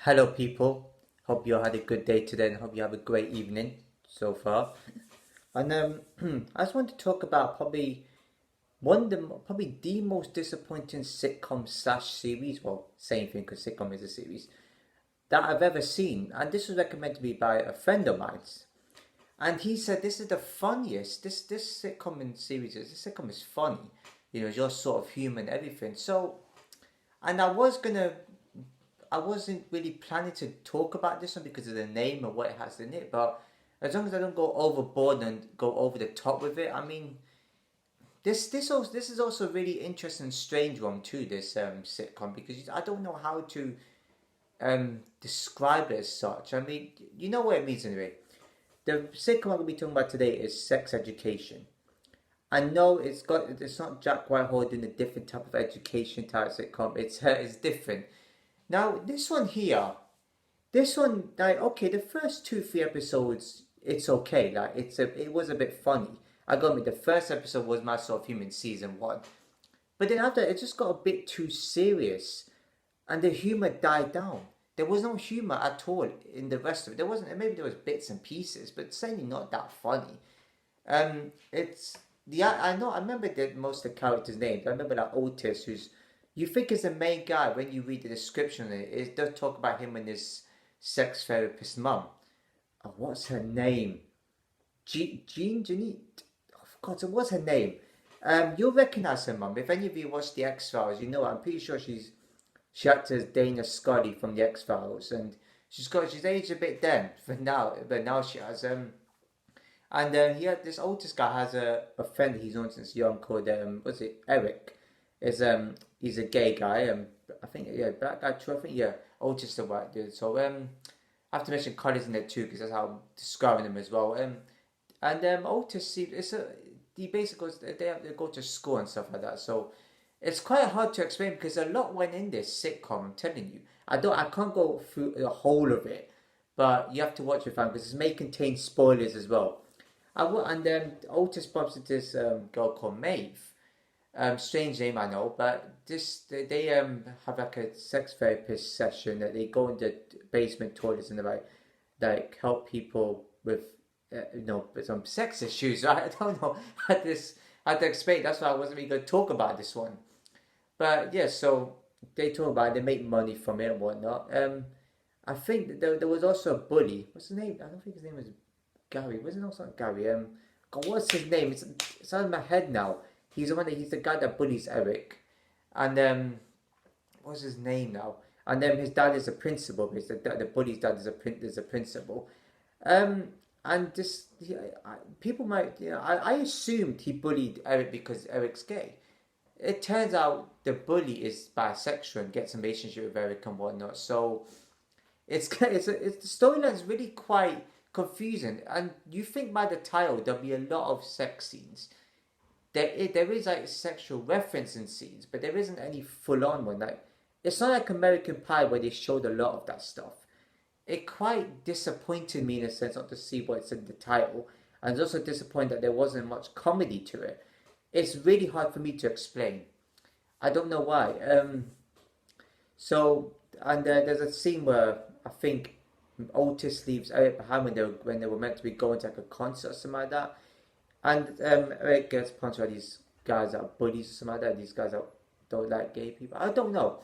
Hello, people. Hope you had a good day today and hope you have a great evening so far. And I just want to talk about probably the most disappointing sitcom slash series. Well, same thing because sitcom is a series that I've ever seen. And this was recommended to me by a friend of mine. And he said this is the funniest. This sitcom and series. This sitcom is funny. It's your sort of human everything. So, and I wasn't really planning to talk about this one because of the name and what it has in it, but as long as I don't go overboard and go over the top with it, I mean, this is also a really interesting, and strange one too. This sitcom because I don't know how to describe it as such. I mean, you know what it means anyway. The sitcom I'm gonna be talking about today is Sex Education. I know it's not Jack Whitehall doing a different type of education type sitcom. It's different. Now this one here, this one, like, okay, the first two, three episodes, it's okay. Like, it was a bit funny. I gotta admit, the first episode was my sort of human season one, but then after it just got a bit too serious, and the humor died down. There was no humor at all in the rest of it. There wasn't. Maybe there was bits and pieces, but certainly not that funny. It's the I know I remember most of the characters' names. I remember that Otis, who's you think is the main guy when you read the description. It does talk about him and his sex therapist mum. Oh, what's her name? Jean Janine. Oh, God, so what's her name? You'll recognize her mum. If any of you watched the X Files, you know I'm pretty sure she acted as Dana Scully from the X Files, and she's aged a bit then, but now she has and this Otis guy has a friend that he's known since young called what's it Eric. Is he's a gay guy. I think yeah, black guy too. I think yeah, Otis the white dude. So I have to mention Collins in there too because that's how I'm describing him as well. And Otis, it's a he basically goes, they go to school and stuff like that. So it's quite hard to explain because a lot went in this sitcom. I'm telling you, I can't go through the whole of it, but you have to watch it fam because it may contain spoilers as well. And Otis bumps into this girl called Maeve. Strange name, I know, but they have like a sex therapist session that they go into basement toilets and they like help people with some sex issues. I don't know how to explain. That's why I wasn't really going to talk about this one. But yeah, so they talk about it, they make money from it and whatnot. I think that there was also a bully. What's his name? I don't think his name was Gary. Was it not Gary? God, what's his name? It's out of my head now. He's the guy that bullies Eric, and what's his name now? And then his dad is a principal because the bully's dad is a principal. And people might I assumed he bullied Eric because Eric's gay. It turns out the bully is bisexual and gets a relationship with Eric and whatnot. So it's the storyline is really quite confusing. And you think by the title there'll be a lot of sex scenes. There is like sexual reference in scenes, but there isn't any full on one. Like it's not like American Pie where they showed a lot of that stuff. It quite disappointed me in a sense not to see what's in the title, and it's also disappointed that there wasn't much comedy to it. It's really hard for me to explain. I don't know why. So and there's a scene where I think Otis leaves Eric behind when they were meant to be going to like a concert or something like that, and Eric gets punched by these guys that are bullies or something like that. These guys that don't like gay people. I don't know.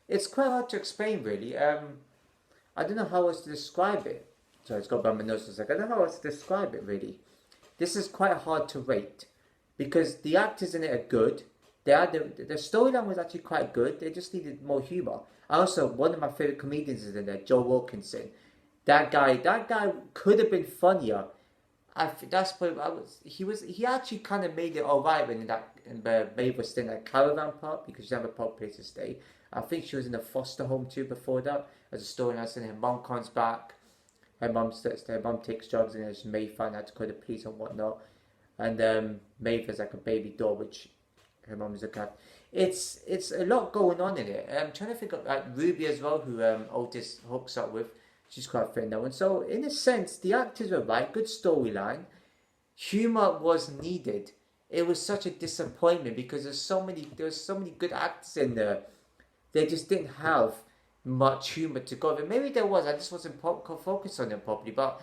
It's quite hard to explain, really. I don't know how else to describe it. Sorry, it's got by my nose for a second. I don't know how else to describe it, really. This is quite hard to rate because the actors in it are good. The storyline was actually quite good. They just needed more humor. Also, one of my favorite comedians is in there, Joe Wilkinson. That guy could have been funnier. That's what I was. He actually kind of made it all right when Maeve was staying at caravan park because she didn't have a proper place to stay. I think she was in a foster home too before that. As a storyline, saying her mom comes back, her mom takes drugs, and then Maeve finds out to call the police and whatnot. And Maeve has like a baby doll which her mom is a cat. It's a lot going on in it. I'm trying to think of like Ruby as well, who Otis hooks up with. She's quite fit now, and so in a sense, the actors were right. Good storyline, humor was needed. It was such a disappointment because there was so many good actors in there. They just didn't have much humor to go with it. Maybe there was, I just wasn't focused on it properly. But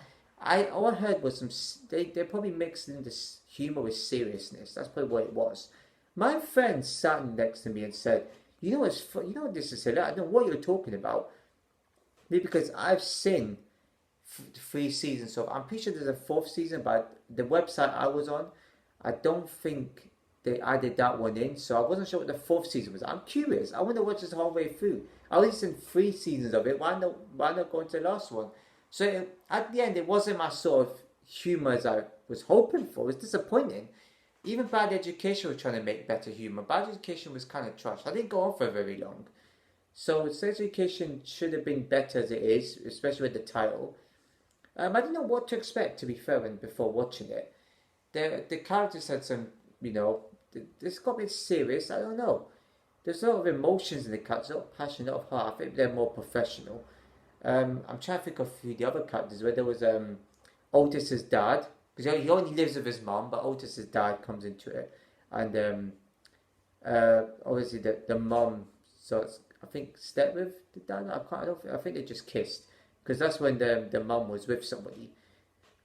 all I heard was they probably mixed in this humor with seriousness. That's probably what it was. My friend sat next to me and said, "You know what's you know what this is? I don't know what you're talking about." Maybe because I've seen 3 seasons, so I'm pretty sure there's a fourth season. But the website I was on, I don't think they added that one in, so I wasn't sure what the fourth season was. I'm curious. I want to watch this the whole way through. I only seen 3 seasons of it. Why not go into the last one? So at the end, it wasn't my sort of humor as I was hoping for. It was disappointing. Even Bad Education was trying to make better humor. Bad Education was kind of trash. I didn't go on for very long. So Sex Education should have been better as it is, especially with the title. I didn't know what to expect, to be fair, before watching it. The characters had some, this got me serious. I don't know. There's a lot of emotions in the characters, a lot of passion, a lot of heart. I think they're more professional. I'm trying to think of who the other characters were. There was Otis's dad, because he only lives with his mom, but Otis's dad comes into it, and obviously the mom. So it's, I think slept with the dad. I think they just kissed, because that's when the mom was with somebody.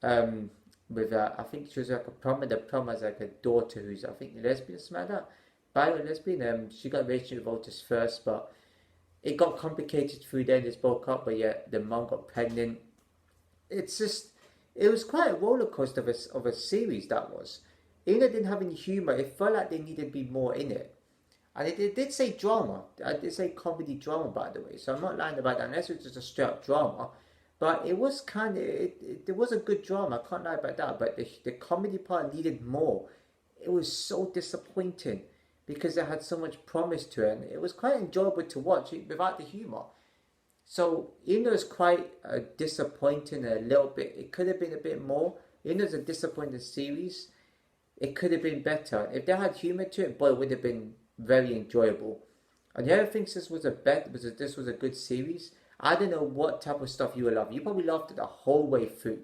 With I think she was like a prom, and the prom has like a daughter who's I think lesbian, something like that. Bi or lesbian. She got a relationship with Otis first, but it got complicated through then. They broke up, but yeah, the mom got pregnant. It's just, it was quite a roller coaster of a series that was. Even though it didn't have any humor, it felt like they needed to be more in it. And it did say drama. I did say comedy drama, by the way. So I'm not lying about that, unless it was just a straight up drama. But it was kind of, it was a good drama. I can't lie about that. But the comedy part needed more. It was so disappointing because it had so much promise to it. And it was quite enjoyable to watch without the humor. So even though it's quite disappointing a little bit, it could have been a bit more. Even though it's a disappointing series, it could have been better. If they had humor to it, boy, it would have been very enjoyable. And whoever thinks this was this was a good series, I don't know what type of stuff you will love. You probably loved it the whole way through.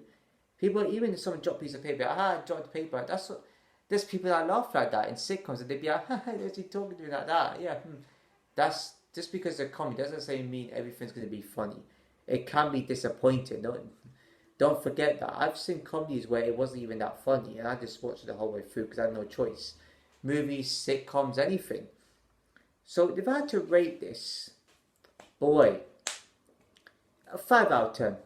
People, even if someone dropped a piece of paper, I dropped the paper. That's what. There's people that laugh like that in sitcoms, and they'd be like, "Is he talking to me like that?" Yeah, that's just because they're comedy doesn't say mean everything's going to be funny. It can be disappointing. Don't forget that. I've seen comedies where it wasn't even that funny, and I just watched it the whole way through because I had no choice. Movies, sitcoms, anything. So if I had to rate this, boy, a 5 out of 10.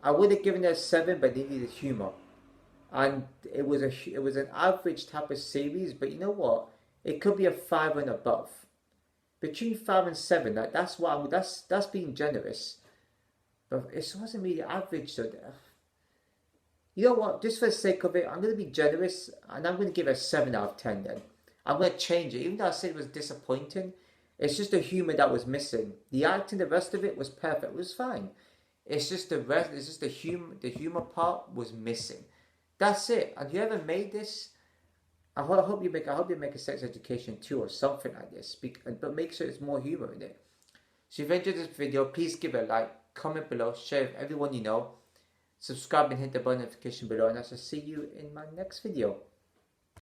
I would have given it a 7, but it needed humor. And it was an average type of series, but you know what? It could be a 5 and above. Between 5 and 7, that's being generous. But it wasn't really average, so you know what? Just for the sake of it, I'm going to be generous, and I'm going to give it a 7 out of 10 then. I'm going to change it. Even though I said it was disappointing, it's just the humor that was missing. The acting, the rest of it was perfect. It was fine. It's just the humor part was missing. That's it. And whoever made this, I hope you make a Sex Education 2 or something like this. But make sure there's more humor in it. So if you enjoyed this video, please give it a like, comment below, share with everyone you know, subscribe and hit the bell notification below, and I shall see you in my next video.